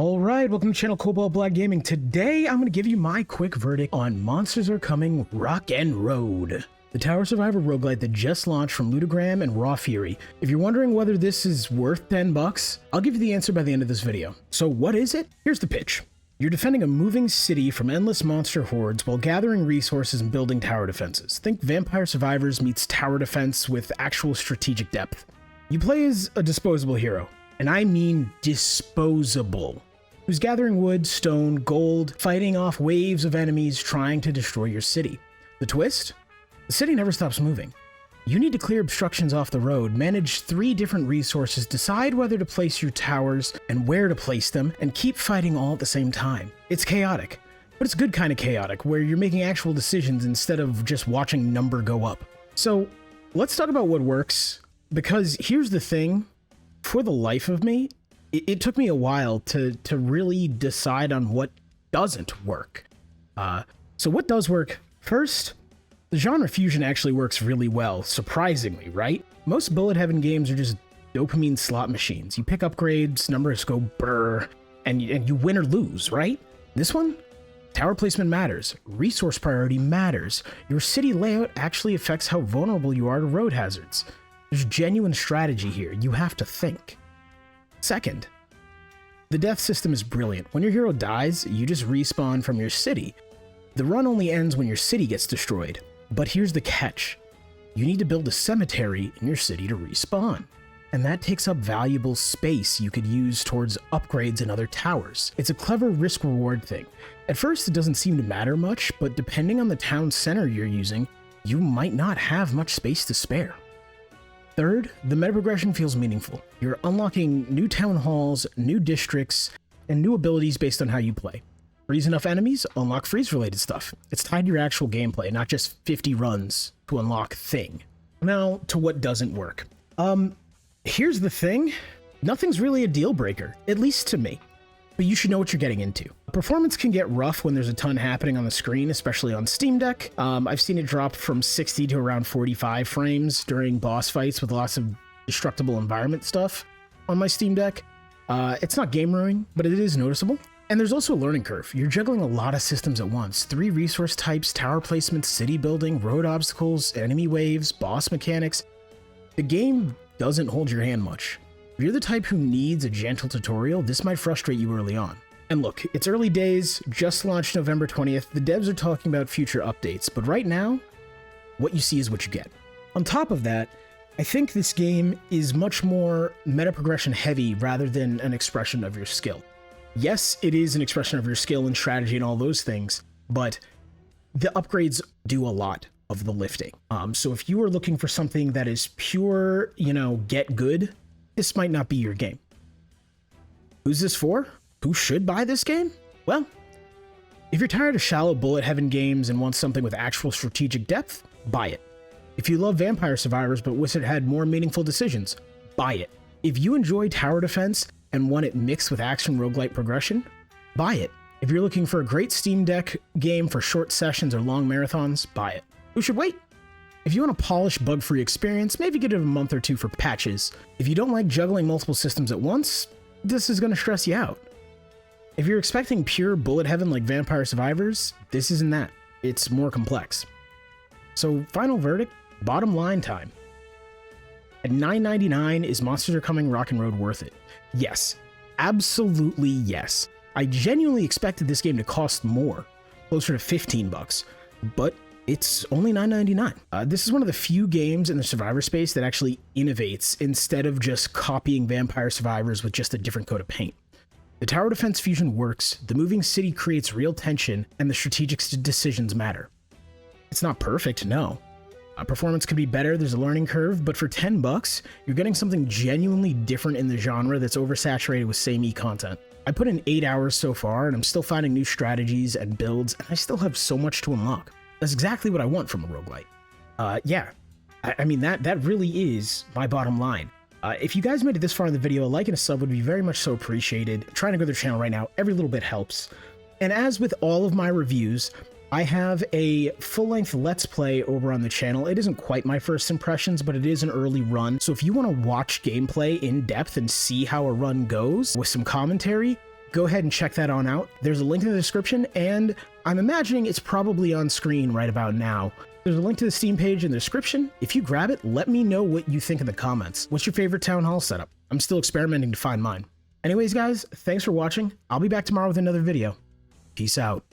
Alright, welcome to channel Cobalt Black Gaming. Today I'm going to give you my quick verdict on Monsters Are Coming Rock and Road, the tower survivor roguelite that just launched from Ludogram and Raw Fury. If you're wondering whether this is worth 10 bucks, I'll give you the answer by the end of this video. So what is it? Here's the pitch. You're defending a moving city from endless monster hordes while gathering resources and building tower defenses. Think Vampire Survivors meets tower defense with actual strategic depth. You play as a disposable hero, and I mean disposable, who's gathering wood, stone, gold, fighting off waves of enemies trying to destroy your city. The twist? The city never stops moving. You need to clear obstructions off the road, manage 3 different resources, decide whether to place your towers and where to place them, and keep fighting all at the same time. It's chaotic, but it's good kind of chaotic, where you're making actual decisions instead of just watching number go up. So let's talk about what works, because here's the thing. For the life of me, it took me a while to really decide on what doesn't work. So what does work? First, the genre fusion actually works really well, surprisingly, right? Most bullet heaven games are just dopamine slot machines. You pick upgrades, numbers go brr, and you win or lose, right? This one? Tower placement matters. Resource priority matters. Your city layout actually affects how vulnerable you are to road hazards. There's genuine strategy here. You have to think. Second, the death system is brilliant. When your hero dies, you just respawn from your city. The run only ends when your city gets destroyed. But here's the catch. You need to build a cemetery in your city to respawn. And that takes up valuable space you could use towards upgrades and other towers. It's a clever risk-reward thing. At first, it doesn't seem to matter much, but depending on the town center you're using, you might not have much space to spare. Third, the meta progression feels meaningful. You're unlocking new town halls, new districts, and new abilities based on how you play. Freeze enough enemies, unlock freeze-related stuff. It's tied to your actual gameplay, not just 50 runs to unlock thing. Now, to what doesn't work. Here's the thing. Nothing's really a deal breaker, at least to me. But you should know what you're getting into. Performance can get rough when there's a ton happening on the screen, especially on Steam Deck. I've seen it drop from 60 to around 45 frames during boss fights with lots of destructible environment stuff on my Steam Deck. It's not game ruining, but it is noticeable. And there's also a learning curve. You're juggling a lot of systems at once. 3 resource types, tower placement, city building, road obstacles, enemy waves, boss mechanics. The game doesn't hold your hand much. If you're the type who needs a gentle tutorial, this might frustrate you early on. And look, it's early days, just launched November 20th, the devs are talking about future updates, but right now, what you see is what you get. On top of that, I think this game is much more meta progression heavy rather than an expression of your skill. Yes, it is an expression of your skill and strategy and all those things, but the upgrades do a lot of the lifting. So if you are looking for something that is pure, get good, this might not be your game. Who's this for? Who should buy this game? Well, if you're tired of shallow bullet heaven games and want something with actual strategic depth, buy it. If you love Vampire Survivors but wish it had more meaningful decisions, buy it. If you enjoy tower defense and want it mixed with action roguelite progression, buy it. If you're looking for a great Steam Deck game for short sessions or long marathons, buy it. Who should wait? If you want a polished, bug-free experience, maybe give it a month or 2 for patches. If you don't like juggling multiple systems at once, this is going to stress you out. If you're expecting pure bullet heaven like Vampire Survivors, this isn't that. It's more complex. So, final verdict, bottom line time. At $9.99, is Monsters Are Coming Rock and Road worth it? Yes. Absolutely yes. I genuinely expected this game to cost more, closer to 15 bucks, but it's only $9.99. This is one of the few games in the survivor space that actually innovates instead of just copying Vampire Survivors with just a different coat of paint. The tower defense fusion works, the moving city creates real tension, and the strategic decisions matter. It's not perfect, no. Performance could be better, there's a learning curve, but for 10 bucks, you're getting something genuinely different in the genre that's oversaturated with samey content. I put in 8 hours so far, and I'm still finding new strategies and builds, and I still have so much to unlock. That's exactly what I want from a roguelite. I mean, that really is my bottom line. If you guys made it this far in the video, a like and a sub would be very much so appreciated. I'm trying to grow the channel right now, every little bit helps. And as with all of my reviews, I have a full-length Let's Play over on the channel. It isn't quite my first impressions, but it is an early run. So if you want to watch gameplay in depth and see how a run goes with some commentary, go ahead and check that on out. There's a link in the description, and I'm imagining it's probably on screen right about now. There's a link to the Steam page in the description. If you grab it, let me know what you think in the comments. What's your favorite Town Hall setup? I'm still experimenting to find mine. Anyways, guys, thanks for watching. I'll be back tomorrow with another video. Peace out.